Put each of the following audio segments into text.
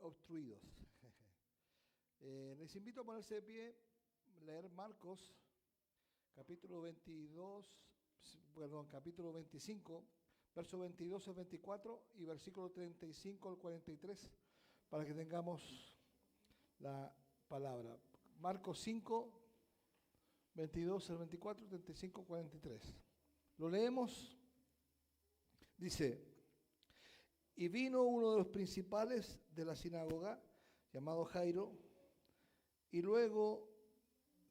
obstruidos. Les invito a ponerse de pie, leer Marcos, capítulo 25, versos 22 al 24 y versículo 35 al 43, para que tengamos la palabra. Marcos 5, 22 al 24, 35 al 43. Lo leemos. Dice: y vino uno de los principales de la sinagoga, llamado Jairo, y luego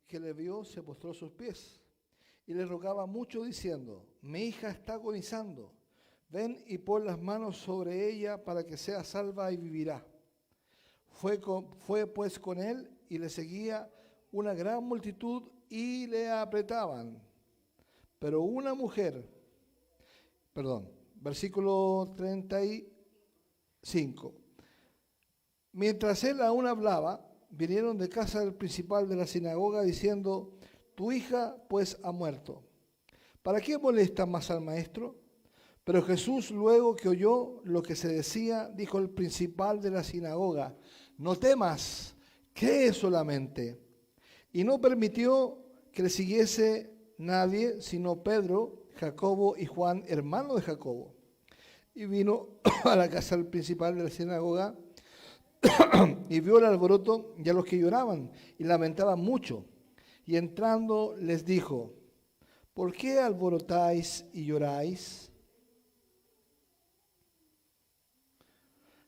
que le vio, se postró a sus pies y le rogaba mucho, diciendo: mi hija está agonizando, ven y pon las manos sobre ella para que sea salva y vivirá. Fue pues con él y le seguía una gran multitud y le apretaban. Pero una mujer, versículo 35. Mientras él aún hablaba, vinieron de casa del principal de la sinagoga diciendo: tu hija pues ha muerto. ¿Para qué molesta más al maestro? Pero Jesús, luego que oyó lo que se decía, dijo al principal de la sinagoga: no temas, cree solamente. Y no permitió que le siguiese nadie, sino Pedro, Jacobo y Juan, hermano de Jacobo. Y vino a la casa del principal de la sinagoga y vio el alboroto y a los que lloraban y lamentaban mucho. Y entrando les dijo: ¿por qué alborotáis y lloráis?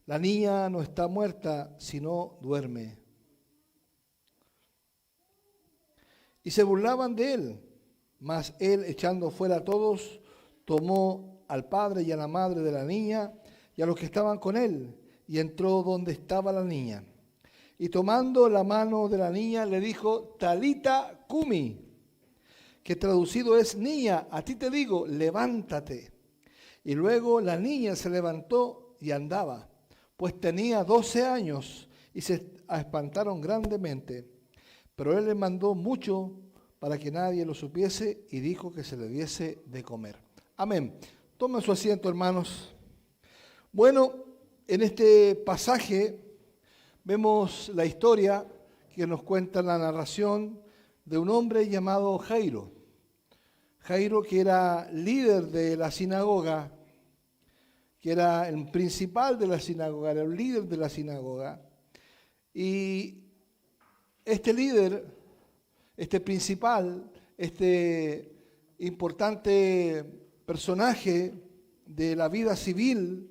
La niña no está muerta, sino duerme. Y se burlaban de él. Mas él, echando fuera a todos, tomó al padre y a la madre de la niña y a los que estaban con él, y entró donde estaba la niña. Y tomando la mano de la niña, le dijo: Talita cumi, que traducido es: niña, a ti te digo, levántate. Y luego la niña se levantó y andaba, pues tenía 12 años, y se espantaron grandemente. Pero él le mandó mucho para que nadie lo supiese, y dijo que se le diese de comer. Amén. Tomen su asiento, hermanos. Bueno, en este pasaje vemos la historia que nos cuenta la narración de un hombre llamado Jairo. Jairo, que era líder de la sinagoga, que era el principal de la sinagoga, era el líder de la sinagoga. Y este líder, este principal, este importante personaje de la vida civil,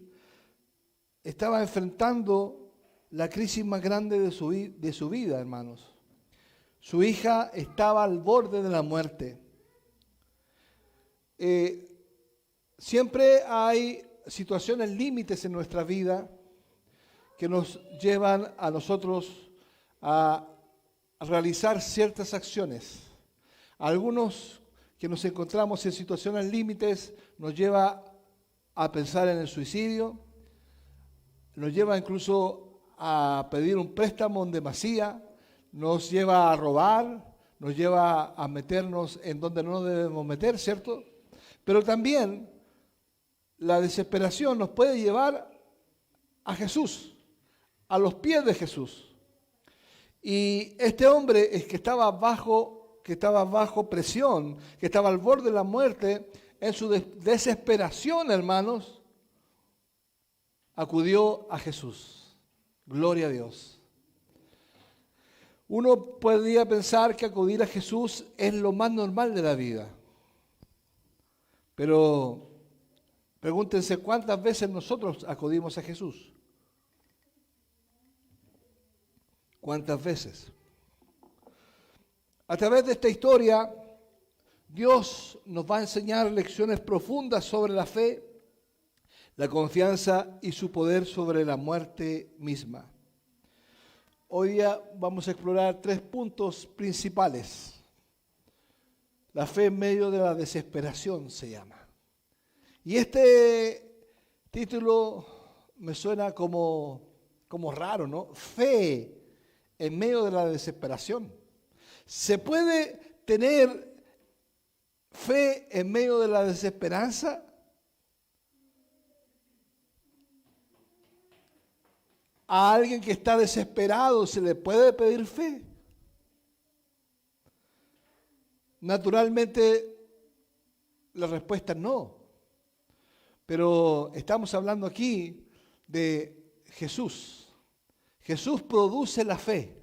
estaba enfrentando la crisis más grande de su vida, hermanos. Su hija estaba al borde de la muerte. Siempre hay situaciones límites en nuestra vida que nos llevan a nosotros a realizar ciertas acciones. Algunos que nos encontramos en situaciones límites nos lleva a pensar en el suicidio, nos lleva incluso a pedir un préstamo en demasía, nos lleva a robar, nos lleva a meternos en donde no debemos meter, ¿cierto? Pero también la desesperación nos puede llevar a Jesús, a los pies de Jesús. Y este hombre es que estaba bajo presión, que estaba al borde de la muerte, en su desesperación, hermanos, acudió a Jesús. Gloria a Dios. Uno podría pensar que acudir a Jesús es lo más normal de la vida. Pero pregúntense cuántas veces nosotros acudimos a Jesús. ¿Cuántas veces? A través de esta historia, Dios nos va a enseñar lecciones profundas sobre la fe, la confianza y su poder sobre la muerte misma. Hoy día vamos a explorar 3 puntos principales. La fe en medio de la desesperación se llama. Y este título me suena como raro, ¿no? Fe en medio de la desesperación. ¿Se puede tener fe en medio de la desesperanza? a alguien que está desesperado se le puede pedir fe? Naturalmente, la respuesta es no. Pero estamos hablando aquí de Jesús. Jesús produce la fe.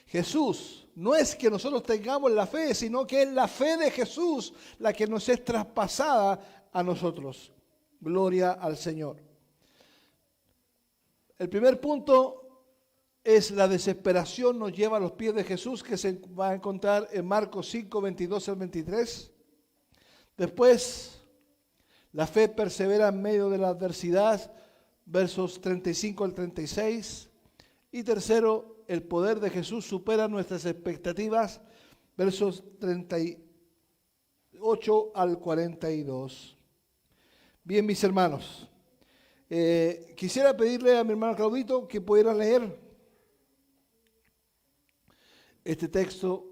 Jesús, no es que nosotros tengamos la fe, sino que es la fe de Jesús la que nos es traspasada a nosotros. Gloria al Señor. El primer punto es la desesperación nos lleva a los pies de Jesús, que se va a encontrar en Marcos 5, 22 al 23. Después, la fe persevera en medio de la adversidad, versos 35 al 36. Y tercero, el poder de Jesús supera nuestras expectativas, versos 38 al 42. Bien, mis hermanos, quisiera pedirle a mi hermano Claudito que pudiera leer este texto,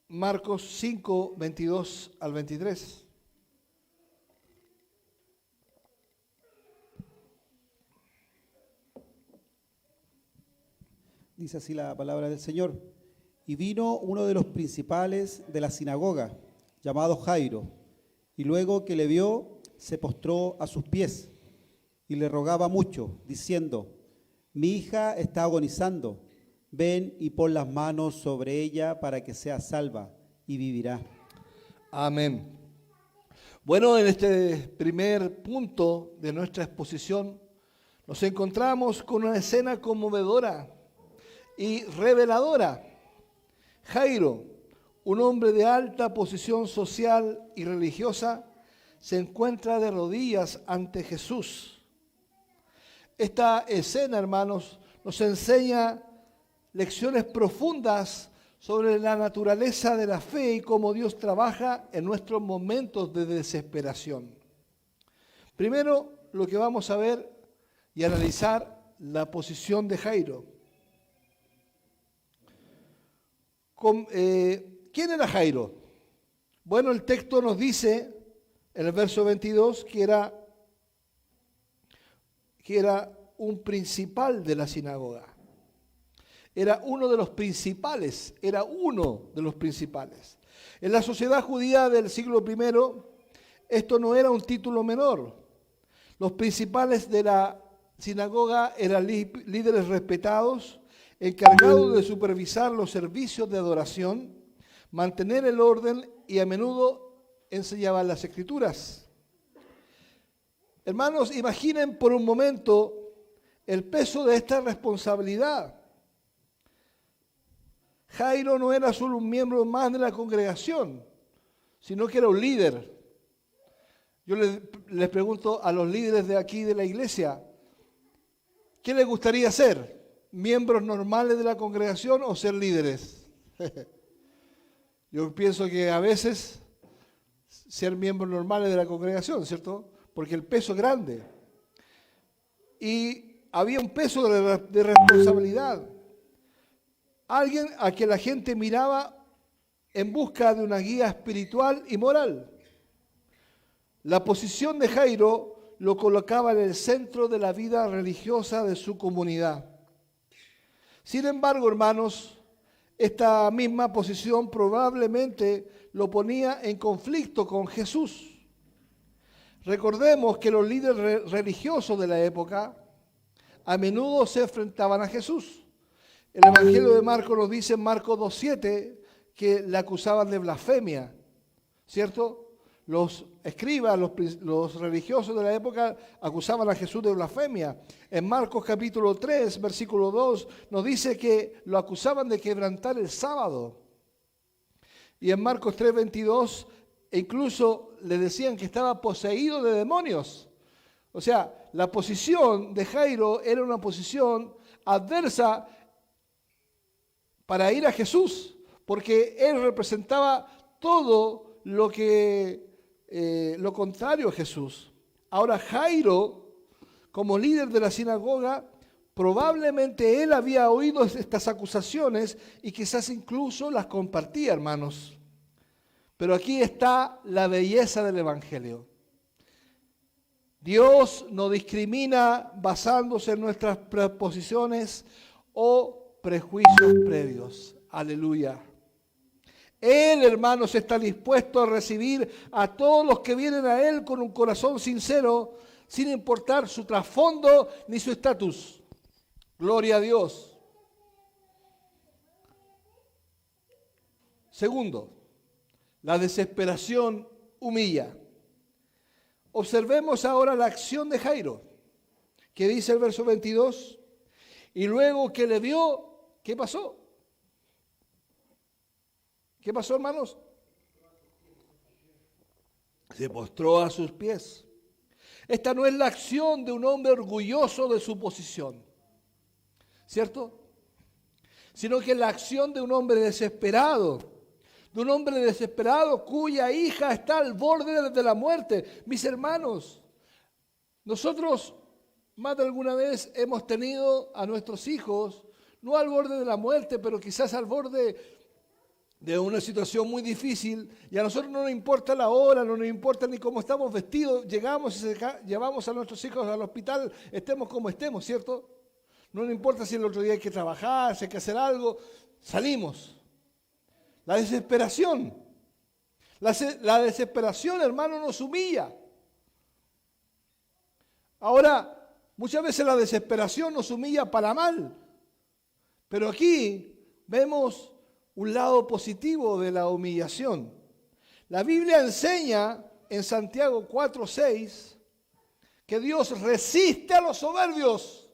Marcos 5, 22 al 23. Dice así la palabra del Señor. Y vino uno de los principales de la sinagoga, llamado Jairo, y luego que le vio, se postró a sus pies y le rogaba mucho, diciendo: mi hija está agonizando, ven y pon las manos sobre ella para que sea salva y vivirá. Amén. Bueno, en este primer punto de nuestra exposición nos encontramos con una escena conmovedora y reveladora. Jairo, un hombre de alta posición social y religiosa, se encuentra de rodillas ante Jesús. Esta escena, hermanos, nos enseña lecciones profundas sobre la naturaleza de la fe y cómo Dios trabaja en nuestros momentos de desesperación. Primero, lo que vamos a ver y analizar, la posición de Jairo. ¿Quién era Jairo? Bueno, el texto nos dice en el verso 22 que era un principal de la sinagoga. Era uno de los principales, En la sociedad judía del siglo I, esto no era un título menor. Los principales de la sinagoga eran líderes respetados, encargados de supervisar los servicios de adoración, mantener el orden y a menudo enseñaban las Escrituras. Hermanos, imaginen por un momento el peso de esta responsabilidad. Jairo no era solo un miembro más de la congregación, sino que era un líder. Yo les pregunto a los líderes de aquí de la iglesia, ¿qué les gustaría ser? ¿Miembros normales de la congregación o ser líderes? Yo pienso que a veces ser miembros normales de la congregación, ¿cierto? Porque el peso es grande. Y había un peso de responsabilidad. Alguien a quien la gente miraba en busca de una guía espiritual y moral. La posición de Jairo lo colocaba en el centro de la vida religiosa de su comunidad. Sin embargo, hermanos, esta misma posición probablemente lo ponía en conflicto con Jesús. Recordemos que los líderes religiosos de la época a menudo se enfrentaban a Jesús. El Evangelio de Marcos nos dice en Marcos 2:7 que le acusaban de blasfemia, ¿cierto? Los escribas, los religiosos de la época acusaban a Jesús de blasfemia. En Marcos capítulo 3, versículo 2, nos dice que lo acusaban de quebrantar el sábado. Y en Marcos 3:22, incluso le decían que estaba poseído de demonios. O sea, la posición de Jairo era una posición adversa para ir a Jesús, porque él representaba todo lo contrario a Jesús. Ahora Jairo, como líder de la sinagoga, probablemente él había oído estas acusaciones y quizás incluso las compartía, hermanos. Pero aquí está la belleza del Evangelio. Dios no discrimina basándose en nuestras preposiciones o prejuicios previos. Aleluya. Él, hermanos, está dispuesto a recibir a todos los que vienen a Él con un corazón sincero, sin importar su trasfondo ni su estatus. Gloria a Dios. Segundo, la desesperación humilla. Observemos ahora la acción de Jairo, que dice el verso 22, y luego que le vio, ¿qué pasó? ¿Qué pasó, hermanos? Se postró a sus pies. Esta no es la acción de un hombre orgulloso de su posición, ¿cierto? Sino que es la acción de un hombre desesperado, cuya hija está al borde de la muerte. Mis hermanos, nosotros más de alguna vez hemos tenido a nuestros hijos, no al borde de la muerte, pero quizás al borde de una situación muy difícil, y a nosotros no nos importa la hora, no nos importa ni cómo estamos vestidos, llegamos y llevamos a nuestros hijos al hospital, estemos como estemos, ¿cierto? No nos importa si el otro día hay que trabajar, si hay que hacer algo, salimos. La desesperación, hermano, nos humilla. Ahora, muchas veces la desesperación nos humilla para mal, pero aquí vemos un lado positivo de la humillación. La Biblia enseña en Santiago 4:6 que Dios resiste a los soberbios,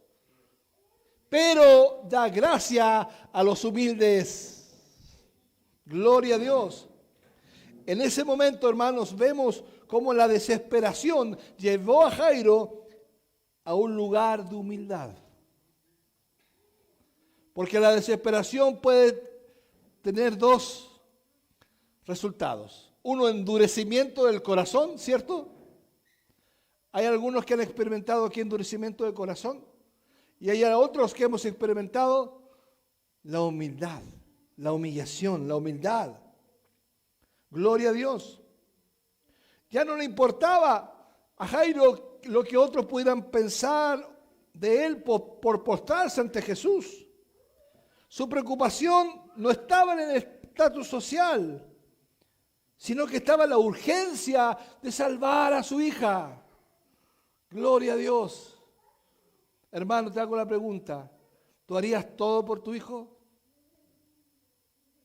pero da gracia a los humildes. Gloria a Dios. En ese momento, hermanos, vemos cómo la desesperación llevó a Jairo a un lugar de humildad. Porque la desesperación puede tener dos resultados. Uno, endurecimiento del corazón, ¿cierto? Hay algunos que han experimentado aquí endurecimiento del corazón y hay otros que hemos experimentado la humildad, la humillación, la humildad. Gloria a Dios. Ya no le importaba a Jairo lo que otros pudieran pensar de él por postrarse ante Jesús. Su preocupación no estaba en el estatus social, sino que estaba en la urgencia de salvar a su hija. Gloria a Dios. Hermano, te hago la pregunta. ¿Tú harías todo por tu hijo?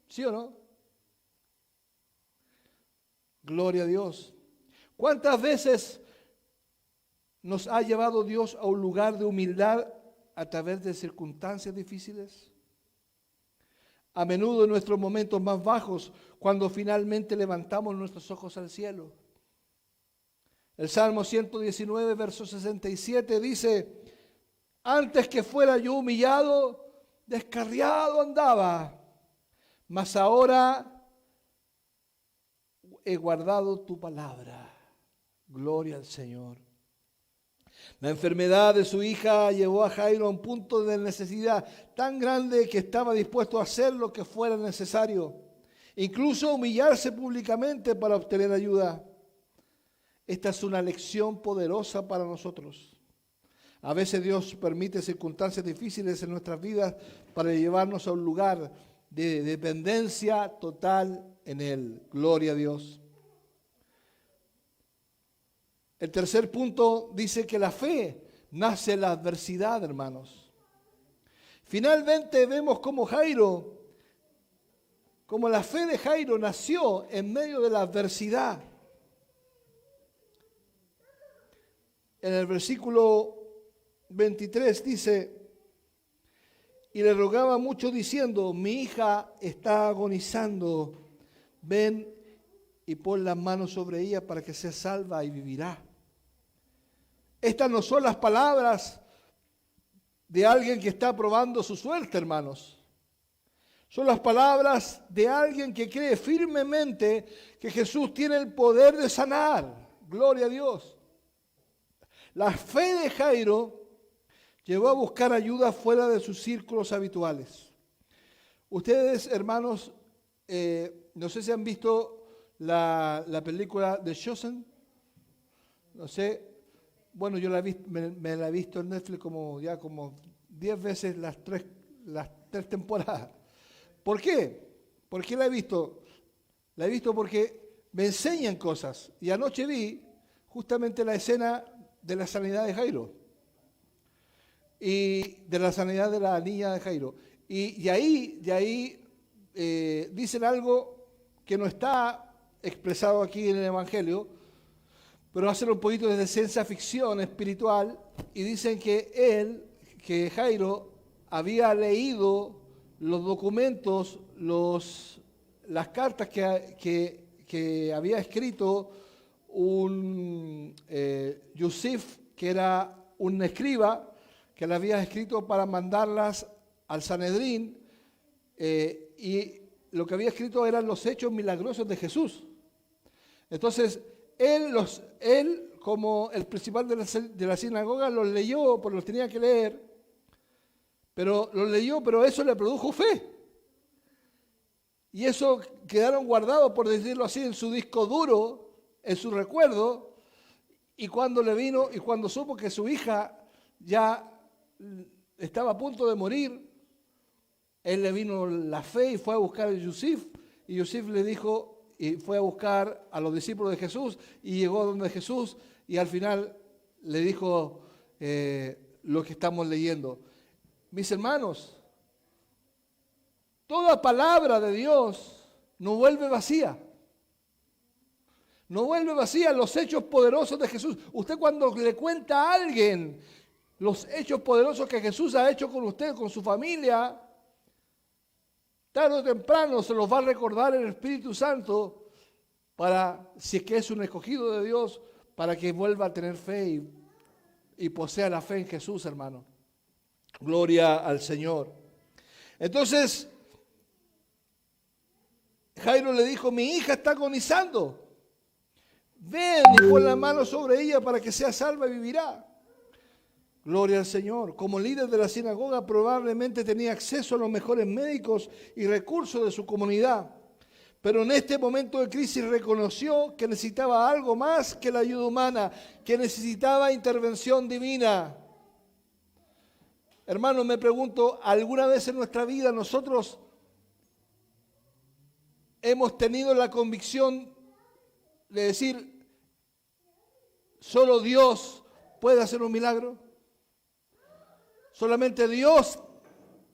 ¿Sí o no? Gloria a Dios. ¿Cuántas veces nos ha llevado Dios a un lugar de humildad a través de circunstancias difíciles? A menudo en nuestros momentos más bajos, cuando finalmente levantamos nuestros ojos al cielo. El Salmo 119, verso 67 dice: antes que fuera yo humillado, descarriado andaba, mas ahora he guardado tu palabra. Gloria al Señor. La enfermedad de su hija llevó a Jairo a un punto de necesidad tan grande que estaba dispuesto a hacer lo que fuera necesario, incluso humillarse públicamente para obtener ayuda. Esta es una lección poderosa para nosotros. A veces Dios permite circunstancias difíciles en nuestras vidas para llevarnos a un lugar de dependencia total en Él. Gloria a Dios. El tercer punto dice que la fe nace en la adversidad, hermanos. Finalmente vemos cómo la fe de Jairo nació en medio de la adversidad. En el versículo 23 dice: y le rogaba mucho diciendo: mi hija está agonizando, ven y pon las manos sobre ella para que sea salva y vivirá. Estas no son las palabras de alguien que está probando su suerte, hermanos. Son las palabras de alguien que cree firmemente que Jesús tiene el poder de sanar. Gloria a Dios. La fe de Jairo llevó a buscar ayuda fuera de sus círculos habituales. Ustedes, hermanos, no sé si han visto la película The Chosen. No sé. bueno, yo me la he visto en Netflix como 10 veces las tres temporadas. ¿Por qué? ¿Por qué la he visto? La he visto porque me enseñan cosas. Y anoche vi justamente la escena de la sanidad de Jairo. Y de la sanidad de la niña de Jairo. Y ahí dicen algo que no está expresado aquí en el Evangelio, pero hacen un poquito de ciencia ficción espiritual y dicen que Jairo había leído los documentos, las cartas que había escrito un Yusif, que era un escriba, que le había escrito para mandarlas al Sanedrín, y lo que había escrito eran los hechos milagrosos de Jesús. Entonces, él como el principal de la sinagoga, los leyó, porque los tenía que leer, pero los leyó, pero eso le produjo fe. Y eso quedaron guardados, por decirlo así, en su disco duro, en su recuerdo, y cuando supo que su hija ya estaba a punto de morir, él le vino la fe y fue a buscar a Yusif, y Yusif le dijo, y fue a buscar a los discípulos de Jesús, y llegó donde Jesús, y al final le dijo lo que estamos leyendo. Mis hermanos, toda palabra de Dios no vuelve vacía. No vuelve vacía los hechos poderosos de Jesús. Usted cuando le cuenta a alguien los hechos poderosos que Jesús ha hecho con usted, con su familia, tarde o temprano se los va a recordar el Espíritu Santo para, si es que es un escogido de Dios, para que vuelva a tener fe y posea la fe en Jesús, hermano. Gloria al Señor. Entonces, Jairo le dijo, mi hija está agonizando. Ven y pon la mano sobre ella para que sea salva y vivirá. Gloria al Señor. Como líder de la sinagoga probablemente tenía acceso a los mejores médicos y recursos de su comunidad. Pero en este momento de crisis reconoció que necesitaba algo más que la ayuda humana, que necesitaba intervención divina. Hermanos, me pregunto, ¿alguna vez en nuestra vida nosotros hemos tenido la convicción de decir, solo Dios puede hacer un milagro? Solamente Dios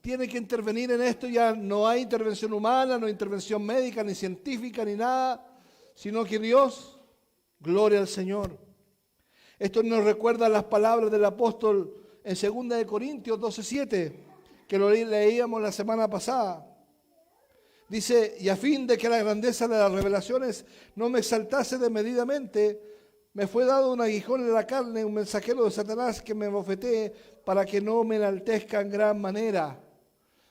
tiene que intervenir en esto, ya no hay intervención humana, no hay intervención médica, ni científica, ni nada, sino que Dios, gloria al Señor. Esto nos recuerda las palabras del apóstol en 2 Corintios 12:7, que lo leíamos la semana pasada. Dice, y a fin de que la grandeza de las revelaciones no me exaltase desmedidamente, me fue dado un aguijón en la carne, un mensajero de Satanás que me bofetee para que no me enaltezca en gran manera.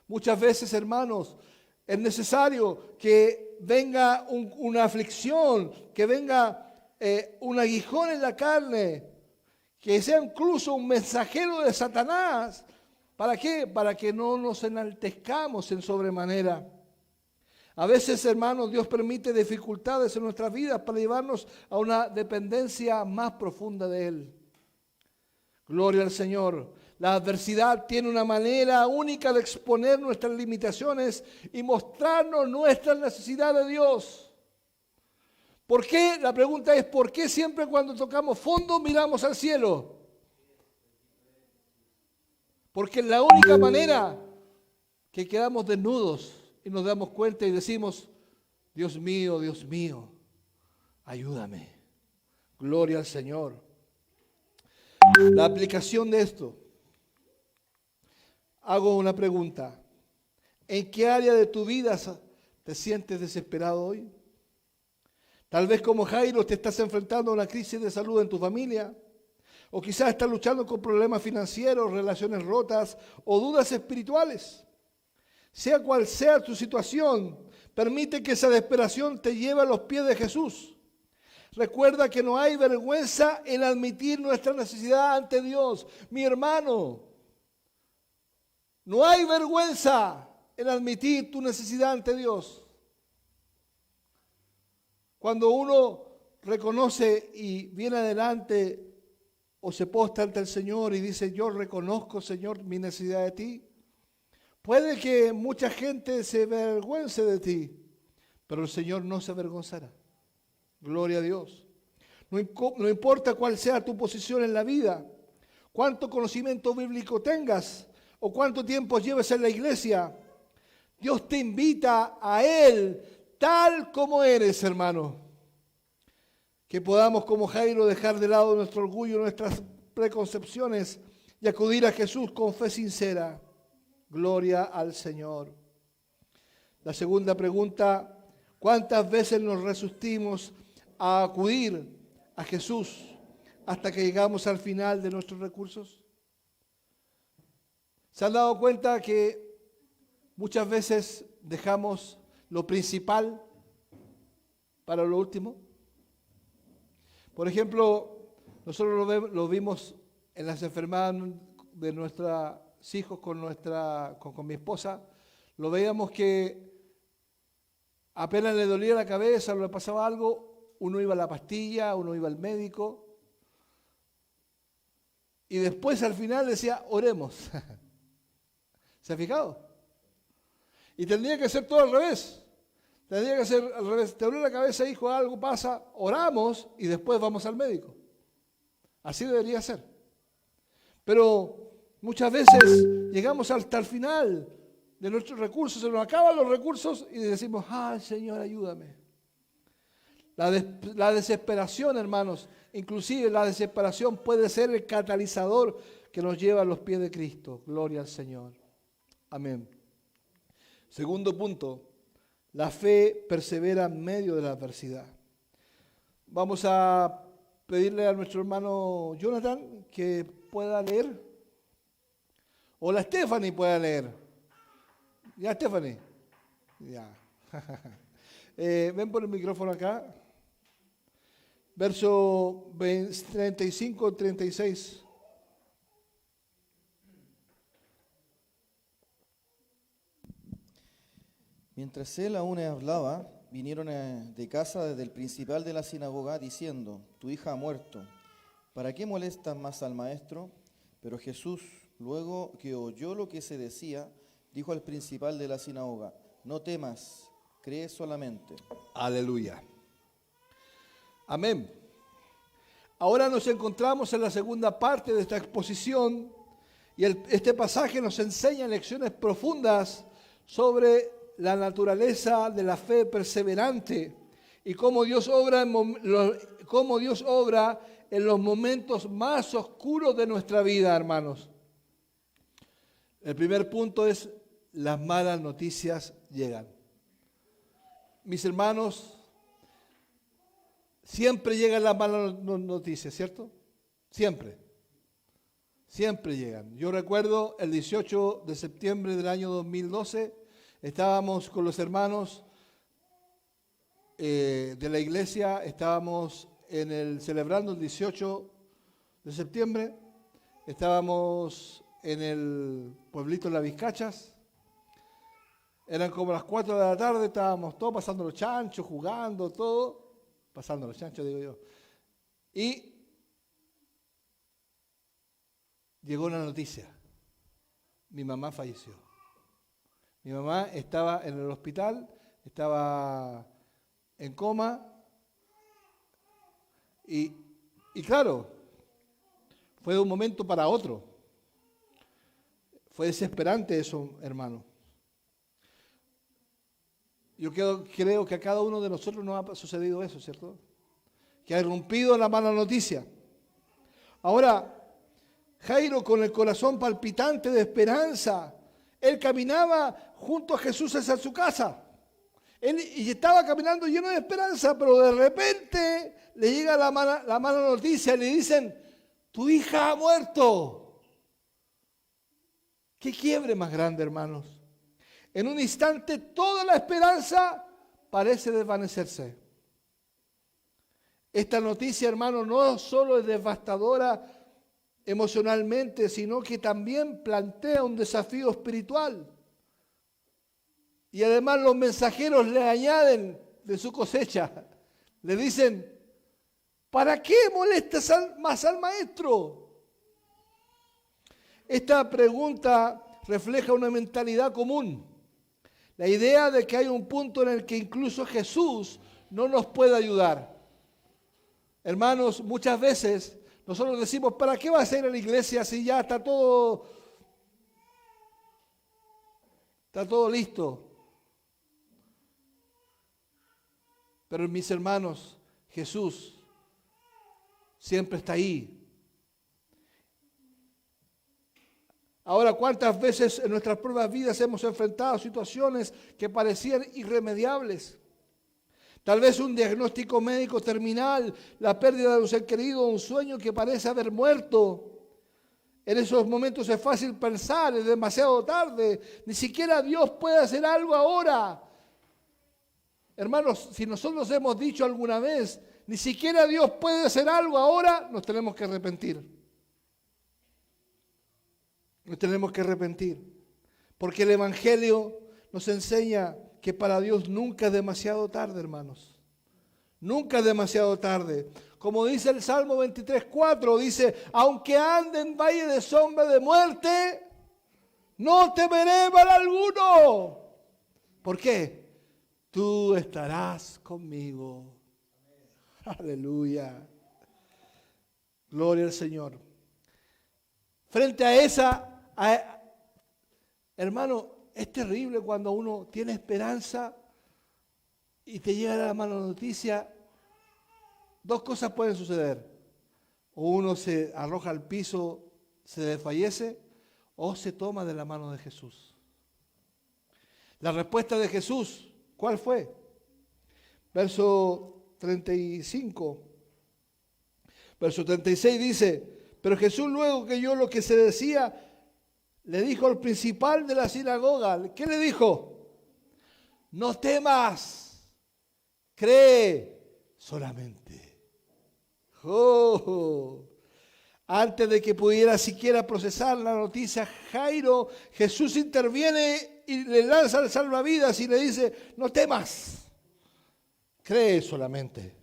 Muchas veces, hermanos, es necesario que venga una aflicción, que venga un aguijón en la carne, que sea incluso un mensajero de Satanás. ¿Para qué? Para que no nos enaltezcamos en sobremanera. A veces, hermanos, Dios permite dificultades en nuestras vidas para llevarnos a una dependencia más profunda de Él. Gloria al Señor. La adversidad tiene una manera única de exponer nuestras limitaciones y mostrarnos nuestra necesidad de Dios. ¿Por qué? La pregunta es, ¿por qué siempre cuando tocamos fondo miramos al cielo? Porque es la única manera que quedamos desnudos y nos damos cuenta y decimos, Dios mío, ayúdame. Gloria al Señor. La aplicación de esto. Hago una pregunta. ¿En qué área de tu vida te sientes desesperado hoy? Tal vez como Jairo te estás enfrentando a una crisis de salud en tu familia. O quizás estás luchando con problemas financieros, relaciones rotas o dudas espirituales. Sea cual sea tu situación, permite que esa desesperación te lleve a los pies de Jesús. Recuerda que no hay vergüenza en admitir nuestra necesidad ante Dios. Mi hermano, no hay vergüenza en admitir tu necesidad ante Dios. Cuando uno reconoce y viene adelante o se postra ante el Señor y dice, yo reconozco, Señor, mi necesidad de ti. Puede que mucha gente se avergüence de ti, pero el Señor no se avergonzará. Gloria a Dios. No importa cuál sea tu posición en la vida, cuánto conocimiento bíblico tengas o cuánto tiempo lleves en la iglesia, Dios te invita a Él tal como eres, hermano. Que podamos como Jairo dejar de lado nuestro orgullo, nuestras preconcepciones y acudir a Jesús con fe sincera. Gloria al Señor. La segunda pregunta, ¿cuántas veces nos resistimos a acudir a Jesús hasta que llegamos al final de nuestros recursos? ¿Se han dado cuenta que muchas veces dejamos lo principal para lo último? Por ejemplo, nosotros lo vimos en las enfermedades de nuestros hijos con mi esposa. Lo veíamos que apenas le dolía la cabeza o le pasaba algo, uno iba a la pastilla, uno iba al médico. Y después al final decía, oremos. ¿Se ha fijado? Y tendría que ser todo al revés. Tendría que ser al revés. Te duele la cabeza, hijo, algo pasa, oramos y después vamos al médico. Así debería ser. Pero muchas veces llegamos hasta el final de nuestros recursos, se nos acaban los recursos y decimos, ay, Señor, ayúdame. La desesperación, hermanos, inclusive la desesperación puede ser el catalizador que nos lleva a los pies de Cristo. Gloria al Señor. Amén. Segundo punto, la fe persevera en medio de la adversidad. Vamos a pedirle a nuestro hermano Jonathan que pueda leer. O la Stephanie pueda leer. Ya, Stephanie. Ya. Ven por el micrófono acá. Verso 35-36. Mientras él aún hablaba, vinieron de casa desde el principal de la sinagoga diciendo, tu hija ha muerto, ¿para qué molestas más al maestro? Pero Jesús, luego que oyó lo que se decía, dijo al principal de la sinagoga, no temas, cree solamente. Aleluya. Amén. Ahora nos encontramos en la segunda parte de esta exposición y este pasaje nos enseña lecciones profundas sobre la naturaleza de la fe perseverante y cómo Dios obra en los momentos más oscuros de nuestra vida, hermanos. El primer punto es las malas noticias llegan. Mis hermanos, siempre llegan las malas noticias, ¿cierto? Siempre. Siempre llegan. Yo recuerdo el 18 de septiembre del año 2012, estábamos con los hermanos de la iglesia, estábamos celebrando el 18 de septiembre, estábamos en el pueblito de Las Vizcachas, eran como las 4 de la tarde, estábamos todos pasando los chanchos, jugando, todo, pasando los chanchos, digo yo, y llegó una noticia, mi mamá falleció. Mi mamá estaba en el hospital, estaba en coma y claro, fue de un momento para otro. Fue desesperante eso, hermano. Yo creo que a cada uno de nosotros nos ha sucedido eso, ¿cierto? Que ha irrumpido la mala noticia. Ahora, Jairo con el corazón palpitante de esperanza, él caminaba junto a Jesús hacia su casa. Y estaba caminando lleno de esperanza, pero de repente le llega la mala noticia y le dicen, tu hija ha muerto. ¿Qué quiebre más grande, hermanos? En un instante toda la esperanza parece desvanecerse. Esta noticia, hermano, no solo es devastadora emocionalmente, sino que también plantea un desafío espiritual. Y además los mensajeros le añaden de su cosecha. Le dicen, ¿Para qué molestas más al maestro? Esta pregunta refleja una mentalidad común. La idea de que hay un punto en el que incluso Jesús no nos puede ayudar. Hermanos, muchas veces nosotros decimos, ¿para qué vas a ir a la iglesia si ya está todo listo? Pero mis hermanos, Jesús siempre está ahí. Ahora, ¿cuántas veces en nuestras propias vidas hemos enfrentado situaciones que parecían irremediables? Tal vez un diagnóstico médico terminal, la pérdida de un ser querido, un sueño que parece haber muerto. En esos momentos es fácil pensar, es demasiado tarde, ni siquiera Dios puede hacer algo ahora. Hermanos, si nosotros hemos dicho alguna vez, ni siquiera Dios puede hacer algo ahora, nos tenemos que arrepentir. Nos tenemos que arrepentir. Porque el Evangelio nos enseña que para Dios nunca es demasiado tarde, hermanos. Nunca es demasiado tarde. Como dice el Salmo 23:4, dice, aunque ande en valle de sombra de muerte, no temeré mal alguno. ¿Por qué? Tú estarás conmigo. Aleluya. Gloria al Señor. Frente a esa, hermano, es terrible cuando uno tiene esperanza y te llega la mala noticia. Dos cosas pueden suceder. O uno se arroja al piso, se desfallece, o se toma de la mano de Jesús. La respuesta de Jesús, ¿cuál fue? Verso 35. Verso 36 dice, pero Jesús luego que oyó lo que se decía, le dijo al principal de la sinagoga, ¿qué le dijo? No temas, cree solamente. Antes de que pudiera siquiera procesar la noticia, Jairo, Jesús interviene y le lanza el salvavidas y le dice, no temas, cree solamente.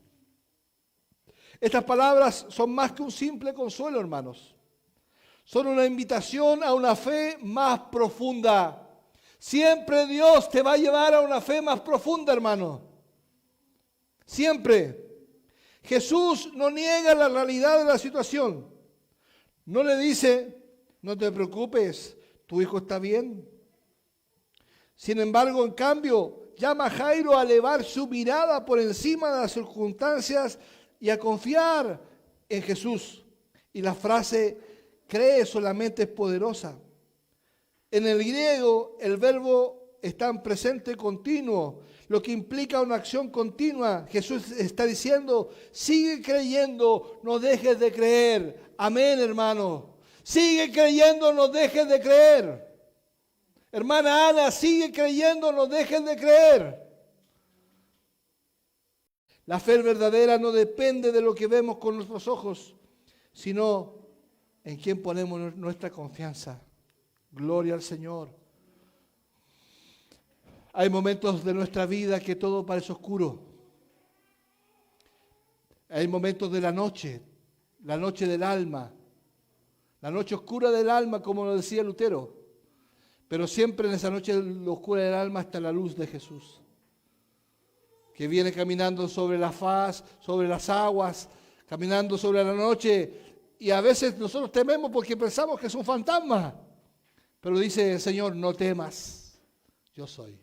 Estas palabras son más que un simple consuelo, hermanos. Son una invitación a una fe más profunda. Siempre Dios te va a llevar a una fe más profunda, hermano. Siempre. Jesús no niega la realidad de la situación. No le dice, no te preocupes, tu hijo está bien. Sin embargo, en cambio, llama a Jairo a elevar su mirada por encima de las circunstancias y a confiar en Jesús. Y la frase cree solamente es poderosa. En el griego, el verbo está en presente continuo, lo que implica una acción continua. Jesús está diciendo, sigue creyendo, no dejes de creer. Amén, hermano. Sigue creyendo, no dejes de creer. Hermana Ana, sigue creyendo, no dejes de creer. La fe verdadera no depende de lo que vemos con nuestros ojos, sino en quien ponemos nuestra confianza. Gloria al Señor. Hay momentos de nuestra vida que todo parece oscuro. Hay momentos de la noche del alma, la noche oscura del alma, como lo decía Lutero. Pero siempre en esa noche oscura del alma está la luz de Jesús, que viene caminando sobre la faz, sobre las aguas, caminando sobre la noche. Y a veces nosotros tememos porque pensamos que es un fantasma. Pero dice el Señor, no temas, yo soy.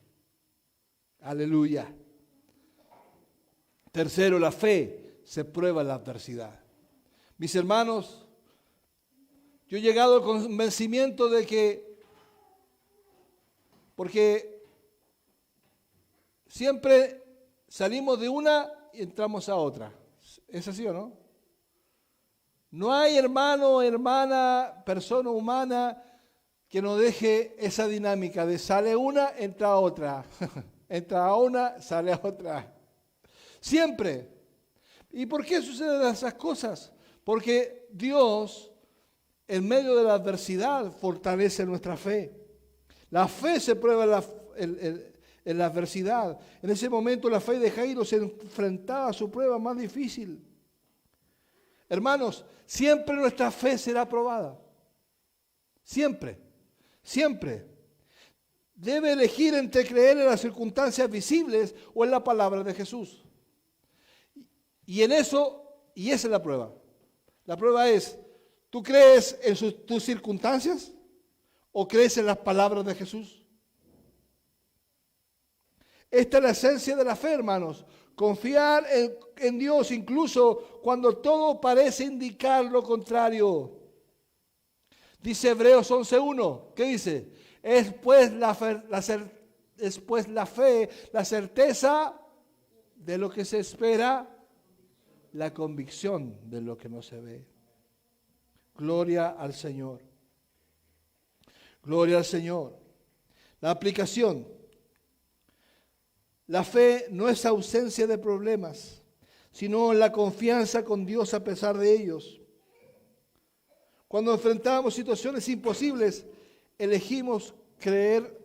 Aleluya. Tercero, la fe se prueba en la adversidad. Mis hermanos, yo he llegado al convencimiento de que, porque siempre salimos de una y entramos a otra. ¿Es así o no? No hay hermano, hermana, persona humana que no deje esa dinámica de sale una, entra a otra. Entra a una, sale a otra. Siempre. ¿Y por qué suceden esas cosas? Porque Dios, en medio de la adversidad, fortalece nuestra fe. La fe se prueba en la adversidad. En ese momento la fe de Jairo se enfrentaba a su prueba más difícil. Hermanos, siempre nuestra fe será probada. Siempre, siempre. Debe elegir entre creer en las circunstancias visibles o en la palabra de Jesús. Y en eso, y esa es la prueba. La prueba es, ¿tú crees en tus circunstancias o crees en las palabras de Jesús? Esta es la esencia de la fe, hermanos. Confiar en Dios incluso cuando todo parece indicar lo contrario. Dice Hebreos 11:1, ¿qué dice? Es pues la fe, la certeza de lo que se espera, la convicción de lo que no se ve. Gloria al Señor. Gloria al Señor. La aplicación. La fe no es ausencia de problemas, sino la confianza con Dios a pesar de ellos. Cuando enfrentamos situaciones imposibles, elegimos creer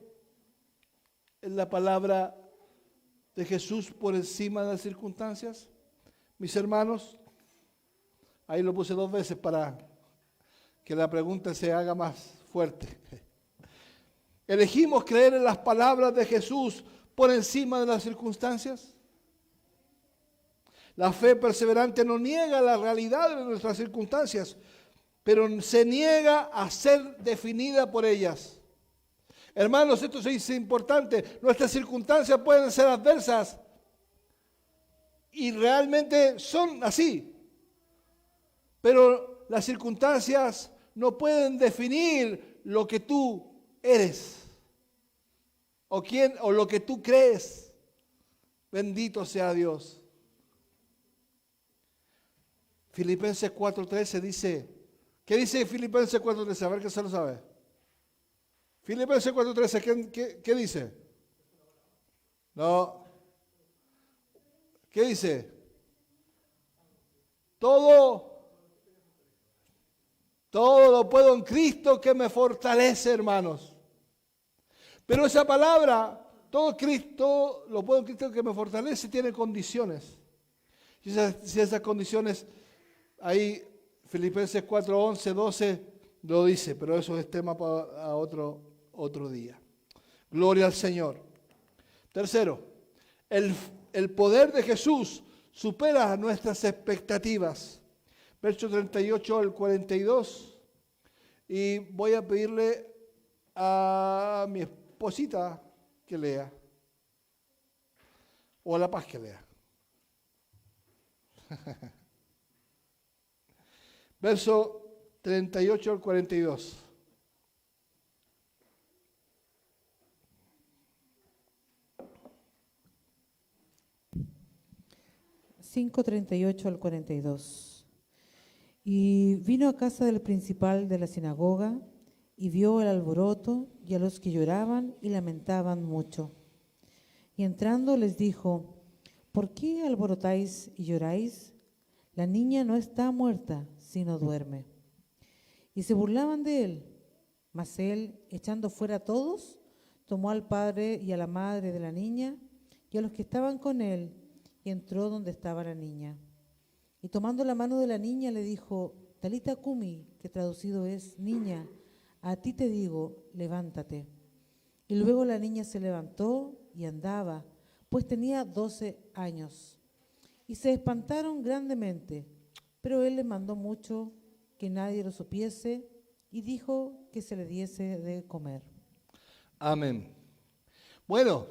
en la palabra de Jesús por encima de las circunstancias. Mis hermanos, ahí lo puse 2 veces para que la pregunta se haga más fuerte. ¿Elegimos creer en las palabras de Jesús por encima de las circunstancias? La fe perseverante no niega la realidad de nuestras circunstancias, pero se niega a ser definida por ellas. Hermanos, esto es importante. Nuestras circunstancias pueden ser adversas y realmente son así, pero las circunstancias no pueden definir lo que tú eres o lo que tú crees. Bendito sea Dios. Filipenses 4:13 dice, ¿qué dice Filipenses 4:13? A ver qué se lo sabe. Filipenses 4:13, ¿qué dice? No. ¿Qué dice? Todo lo puedo en Cristo que me fortalece, hermanos. Pero esa palabra, todo lo puedo en Cristo que me fortalece, tiene condiciones. Y si esas condiciones, ahí Filipenses 4:11, 12 lo dice, pero eso es tema para otro día. Gloria al Señor. Tercero, el poder de Jesús supera nuestras expectativas. Verso 38 al 42. Y voy a pedirle a mi esposita que lea. O a La Paz que lea. Verso 38 al 42. Cinco 38 al 42. Y vino a casa del principal de la sinagoga y vio el alboroto y a los que lloraban y lamentaban mucho. Y entrando les dijo: ¿por qué alborotáis y lloráis? La niña no está muerta, sino duerme. Y se burlaban de él. Mas él, echando fuera a todos, tomó al padre y a la madre de la niña y a los que estaban con él, y entró donde estaba la niña. Y tomando la mano de la niña le dijo: Talita cumi, que traducido es: niña, a ti te digo, levántate. Y luego la niña se levantó y andaba, pues tenía 12 años. Y se espantaron grandemente, pero él les mandó mucho que nadie lo supiese y dijo que se le diese de comer. Amén. Bueno,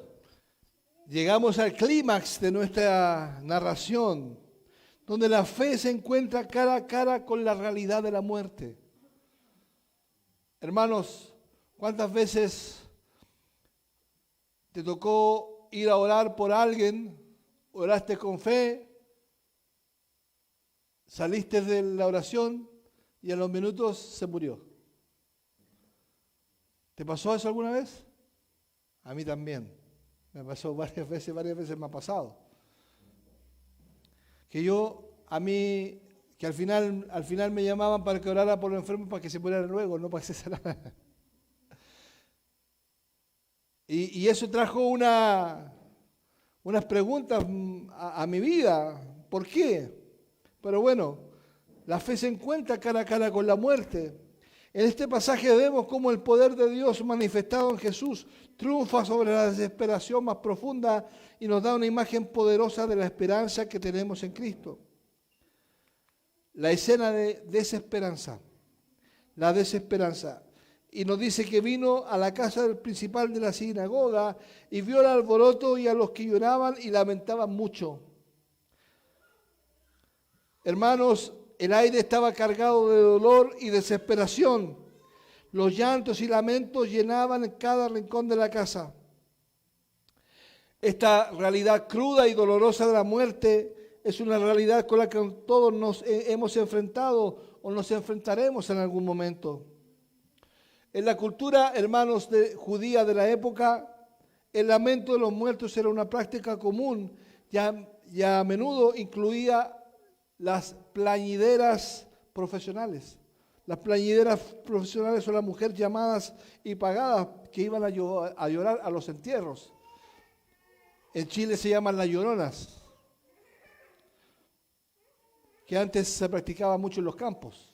llegamos al clímax de nuestra narración, donde la fe se encuentra cara a cara con la realidad de la muerte. Hermanos, ¿cuántas veces te tocó ir a orar por alguien? Oraste con fe, saliste de la oración y a los minutos se murió. ¿Te pasó eso alguna vez? A mí también. Me pasó varias veces me ha pasado. Que al final me llamaban para que orara por los enfermos para que se murieran luego, no para que se sanaran. Y eso trajo unas preguntas a mi vida. ¿Por qué? Pero bueno, La fe se encuentra cara a cara con la muerte. En este pasaje vemos cómo el poder de Dios manifestado en Jesús triunfa sobre la desesperación más profunda y nos da una imagen poderosa de la esperanza que tenemos en Cristo. La escena de desesperanza. La desesperanza. Y nos dice que vino a la casa del principal de la sinagoga y vio el alboroto y a los que lloraban y lamentaban mucho. Hermanos, el aire estaba cargado de dolor y desesperación. Los llantos y lamentos llenaban cada rincón de la casa. Esta realidad cruda y dolorosa de la muerte es una realidad con la que todos nos hemos enfrentado o nos enfrentaremos en algún momento. En la cultura, hermanos, judía de la época, el lamento de los muertos era una práctica común y a menudo incluía las plañideras profesionales. Las plañideras profesionales son las mujeres llamadas y pagadas que iban a llorar a los entierros. En Chile se llaman las lloronas, que antes se practicaba mucho en los campos.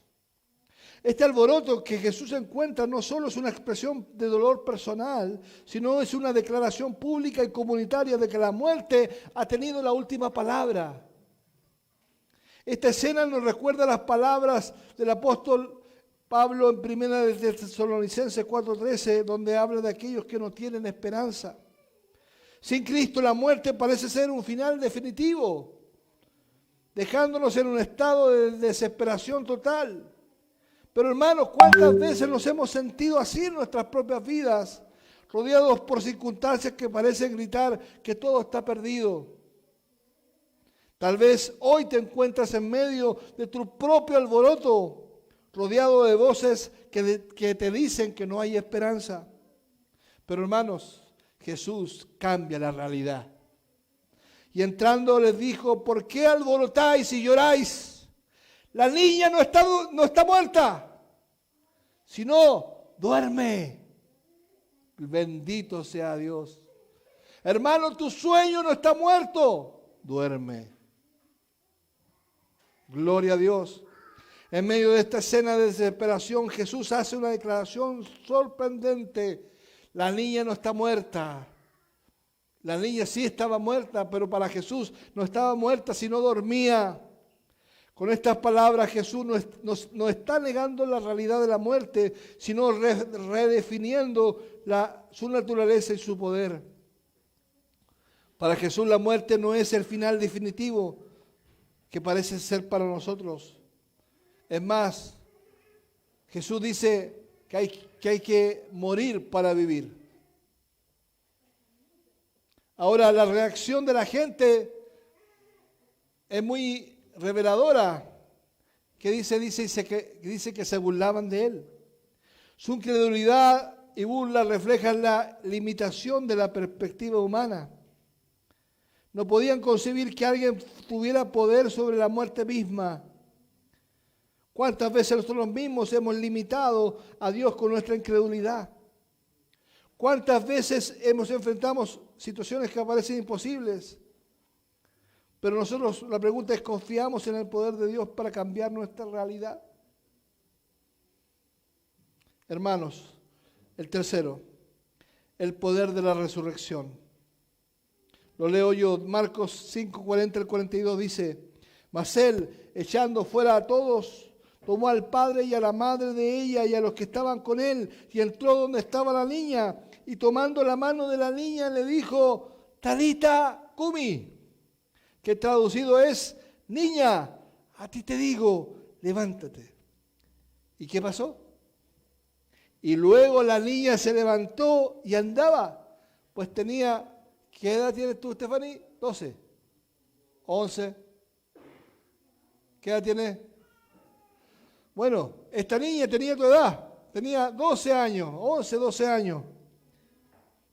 Este alboroto que Jesús encuentra no solo es una expresión de dolor personal, sino es una declaración pública y comunitaria de que la muerte ha tenido la última palabra. Esta escena nos recuerda las palabras del apóstol Pablo en 1 de Tesalonicenses 4:13, donde habla de aquellos que no tienen esperanza. Sin Cristo la muerte parece ser un final definitivo, dejándonos en un estado de desesperación total. Pero hermanos, ¿cuántas veces nos hemos sentido así en nuestras propias vidas, rodeados por circunstancias que parecen gritar que todo está perdido? Tal vez hoy te encuentras en medio de tu propio alboroto, rodeado de voces que te dicen que no hay esperanza. Pero hermanos, Jesús cambia la realidad. Y entrando les dijo, ¿por qué alborotáis y lloráis? La niña no está muerta, sino duerme. Bendito sea Dios. Hermano, tu sueño no está muerto, duerme. Gloria a Dios. En medio de esta escena de desesperación, Jesús hace una declaración sorprendente. La niña no está muerta. La niña sí estaba muerta, pero para Jesús no estaba muerta, sino dormía. Con estas palabras Jesús no está negando la realidad de la muerte, sino redefiniendo su naturaleza y su poder. Para Jesús la muerte no es el final definitivo que parece ser para nosotros. Es más, Jesús dice que hay que morir para vivir. Ahora, la reacción de la gente es muy reveladora, que dice que se burlaban de él. Su incredulidad y burla reflejan la limitación de la perspectiva humana. No podían concebir que alguien tuviera poder sobre la muerte misma. ¿Cuántas veces nosotros mismos hemos limitado a Dios con nuestra incredulidad? ¿Cuántas veces enfrentamos situaciones que parecen imposibles? Pero nosotros, la pregunta es, ¿confiamos en el poder de Dios para cambiar nuestra realidad? Hermanos, el tercero, el poder de la resurrección. Lo leo yo, Marcos 5, 40 al 42 dice, mas él, echando fuera a todos, tomó al padre y a la madre de ella y a los que estaban con él, y entró donde estaba la niña, y tomando la mano de la niña le dijo, Talita cumi, que traducido es, niña, a ti te digo, levántate. ¿Y qué pasó? Y luego la niña se levantó y andaba, pues tenía, ¿qué edad tienes tú, Stephanie? 12, 11, ¿qué edad tienes? Bueno, esta niña tenía tu edad, tenía 12 años, 11, 12 años,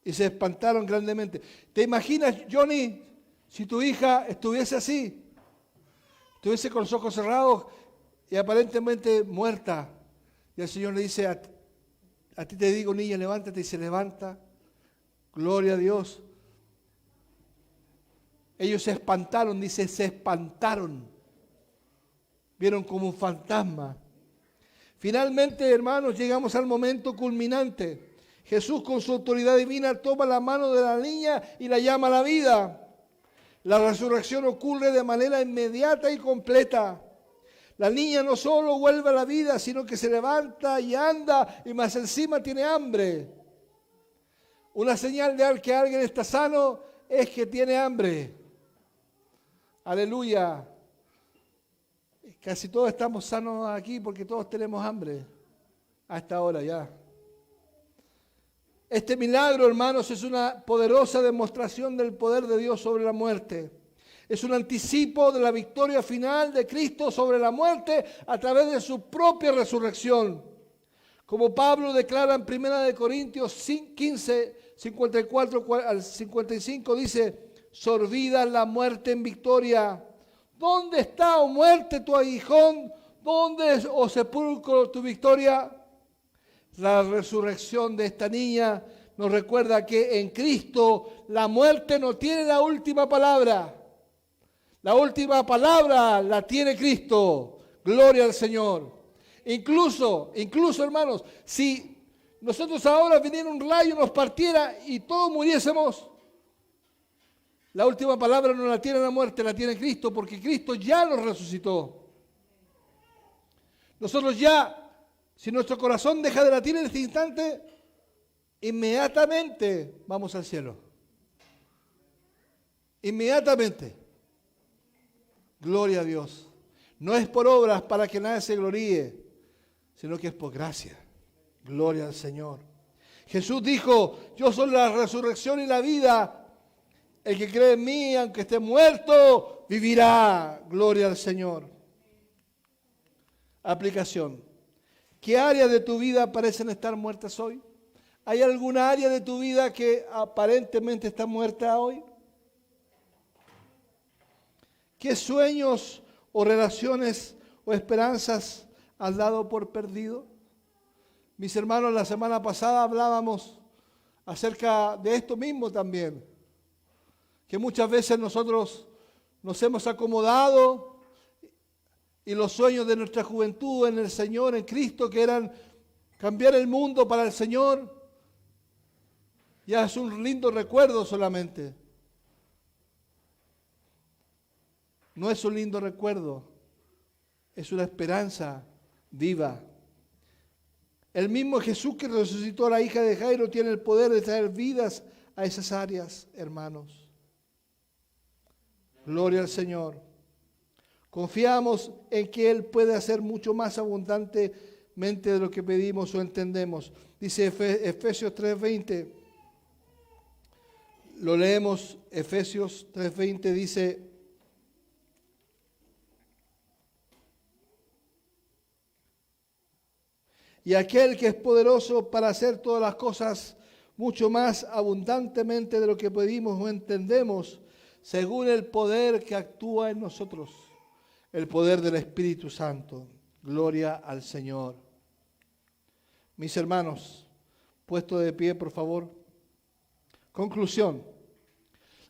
y se espantaron grandemente. ¿Te imaginas, Johnny, si tu hija estuviese así, estuviese con los ojos cerrados y aparentemente muerta, y el Señor le dice, a ti te digo, niña, levántate, y se levanta? Gloria a Dios. Ellos se espantaron, dice, se espantaron. vieron como un fantasma. Finalmente, hermanos, llegamos al momento culminante. Jesús, con su autoridad divina, toma la mano de la niña y la llama a la vida. La resurrección ocurre de manera inmediata y completa. La niña no solo vuelve a la vida, sino que se levanta y anda, y más encima tiene hambre. Una señal de que alguien está sano es que tiene hambre. Aleluya. Casi todos estamos sanos aquí porque todos tenemos hambre a esta hora ya. Este milagro, hermanos, es una poderosa demostración del poder de Dios sobre la muerte. Es un anticipo de la victoria final de Cristo sobre la muerte a través de su propia resurrección. Como Pablo declara en 1 Corintios 15, 54 al 55, dice: sorbida la muerte en victoria. ¿Dónde está, oh muerte, tu aguijón? ¿Dónde, oh sepulcro, tu victoria? La resurrección de esta niña nos recuerda que en Cristo la muerte no tiene la última palabra. La última palabra la tiene Cristo. Gloria al Señor. Incluso, hermanos, si nosotros ahora viniera un rayo, nos partiera y todos muriésemos, la última palabra no la tiene la muerte, la tiene Cristo, porque Cristo ya nos resucitó. Nosotros ya, si nuestro corazón deja de latir en este instante, inmediatamente vamos al cielo. Inmediatamente. Gloria a Dios. No es por obras para que nadie se gloríe, sino que es por gracia. Gloria al Señor. Jesús dijo: yo soy la resurrección y la vida. El que cree en mí, aunque esté muerto, vivirá. Gloria al Señor. Aplicación. ¿Qué áreas de tu vida parecen estar muertas hoy? ¿Hay alguna área de tu vida que aparentemente está muerta hoy? ¿Qué sueños o relaciones o esperanzas has dado por perdido? Mis hermanos, la semana pasada hablábamos acerca de esto mismo también. Que muchas veces nosotros nos hemos acomodado y los sueños de nuestra juventud en el Señor, en Cristo, que eran cambiar el mundo para el Señor, ya es un lindo recuerdo solamente. No es un lindo recuerdo, es una esperanza viva. El mismo Jesús que resucitó a la hija de Jairo tiene el poder de traer vidas a esas áreas, hermanos. Gloria al Señor. Confiamos en que Él puede hacer mucho más abundantemente de lo que pedimos o entendemos. Dice Efesios 3:20. Lo leemos, Efesios 3:20 dice: y aquel que es poderoso para hacer todas las cosas mucho más abundantemente de lo que pedimos o entendemos, según el poder que actúa en nosotros, el poder del Espíritu Santo. Gloria al Señor. Mis hermanos, puesto de pie, por favor. Conclusión.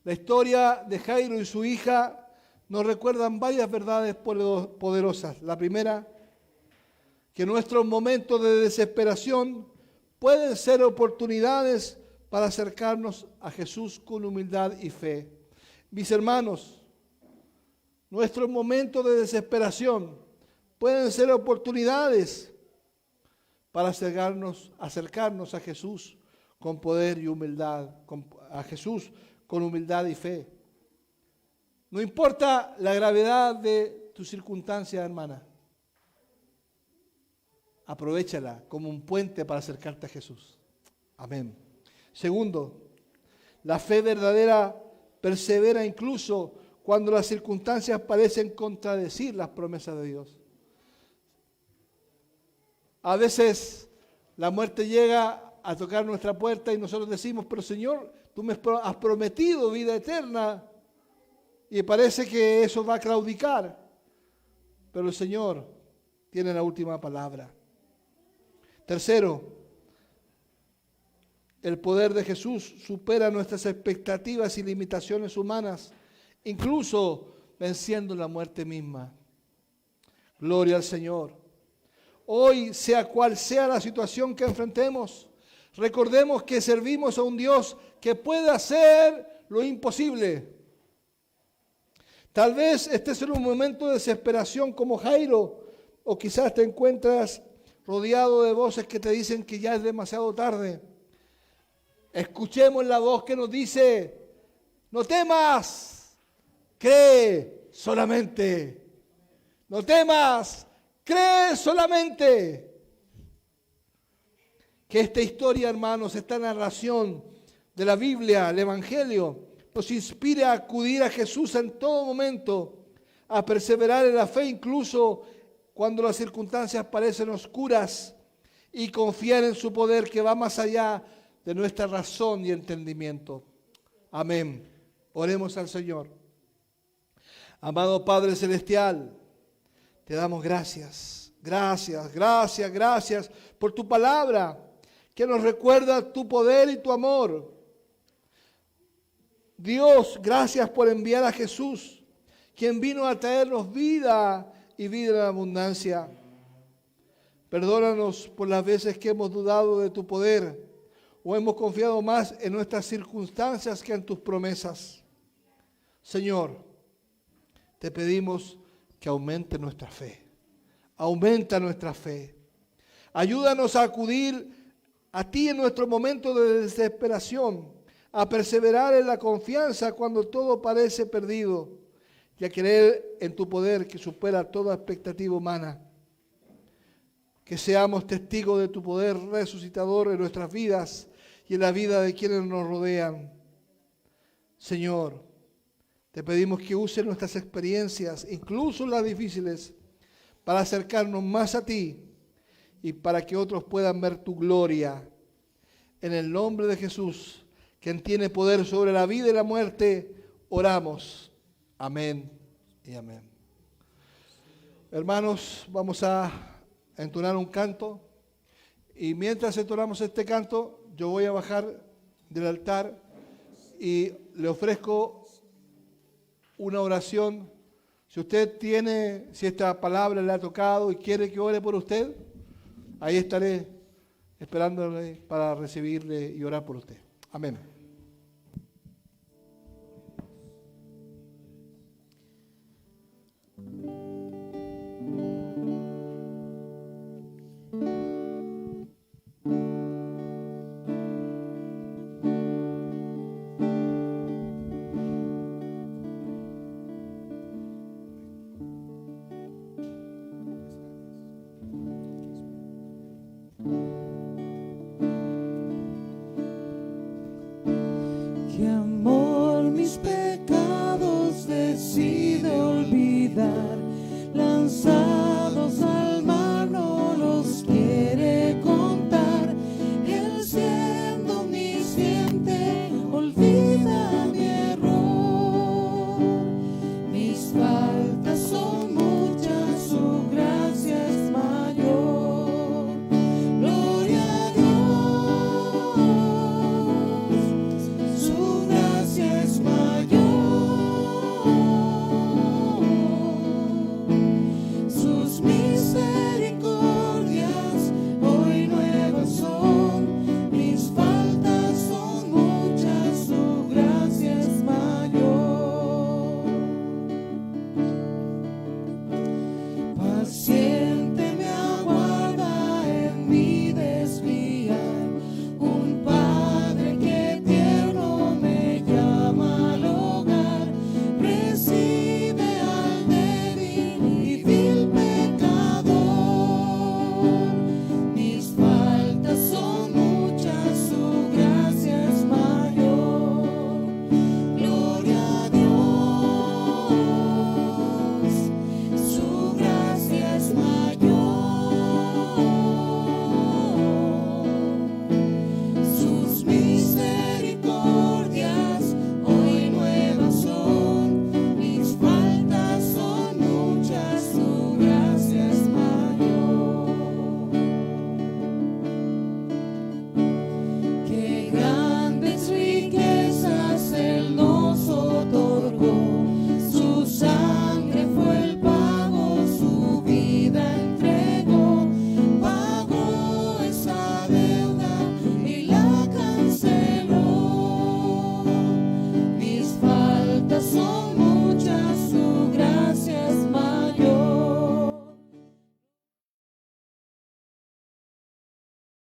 La historia de Jairo y su hija nos recuerdan varias verdades poderosas. La primera, que nuestros momentos de desesperación pueden ser oportunidades para acercarnos a Jesús con humildad y fe. Mis hermanos, nuestros momentos de desesperación pueden ser oportunidades para acercarnos a Jesús con poder y humildad, a Jesús con humildad y fe. No importa la gravedad de tu circunstancia, hermana, aprovéchala como un puente para acercarte a Jesús. Amén. Segundo, la fe verdadera persevera incluso cuando las circunstancias parecen contradecir las promesas de Dios. A veces la muerte llega a tocar nuestra puerta y nosotros decimos: pero Señor, tú me has prometido vida eterna, y parece que eso va a claudicar, pero el Señor tiene la última palabra. Tercero, el poder de Jesús supera nuestras expectativas y limitaciones humanas, incluso venciendo la muerte misma. Gloria al Señor. Hoy, sea cual sea la situación que enfrentemos, recordemos que servimos a un Dios que puede hacer lo imposible. Tal vez estés en un momento de desesperación como Jairo, o quizás te encuentras rodeado de voces que te dicen que ya es demasiado tarde. Escuchemos la voz que nos dice: no temas, cree solamente. No temas, cree solamente. Que esta historia, hermanos, esta narración de la Biblia, el Evangelio, nos inspire a acudir a Jesús en todo momento, a perseverar en la fe incluso cuando las circunstancias parecen oscuras, y confiar en su poder que va más allá de nuestra razón y entendimiento. Amén. Oremos al Señor. Amado Padre Celestial, te damos gracias, gracias, gracias, gracias por tu palabra que nos recuerda tu poder y tu amor. Dios, gracias por enviar a Jesús, quien vino a traernos vida y vida en abundancia. Perdónanos por las veces que hemos dudado de tu poder o hemos confiado más en nuestras circunstancias que en tus promesas. Señor, te pedimos que aumente nuestra fe. Aumenta nuestra fe. Ayúdanos a acudir a ti en nuestro momento de desesperación, a perseverar en la confianza cuando todo parece perdido y a creer en tu poder que supera toda expectativa humana. Que seamos testigos de tu poder resucitador en nuestras vidas y en la vida de quienes nos rodean. Señor, te pedimos que uses nuestras experiencias, incluso las difíciles, para acercarnos más a ti y para que otros puedan ver tu gloria. En el nombre de Jesús, quien tiene poder sobre la vida y la muerte, oramos. Amén y amén. Hermanos, vamos a entonar un canto, y mientras entonamos este canto, yo voy a bajar del altar y le ofrezco una oración. Si usted tiene, si esta palabra le ha tocado y quiere que ore por usted, ahí estaré esperándole para recibirle y orar por usted. Amén. Qué amor, mis pecados decide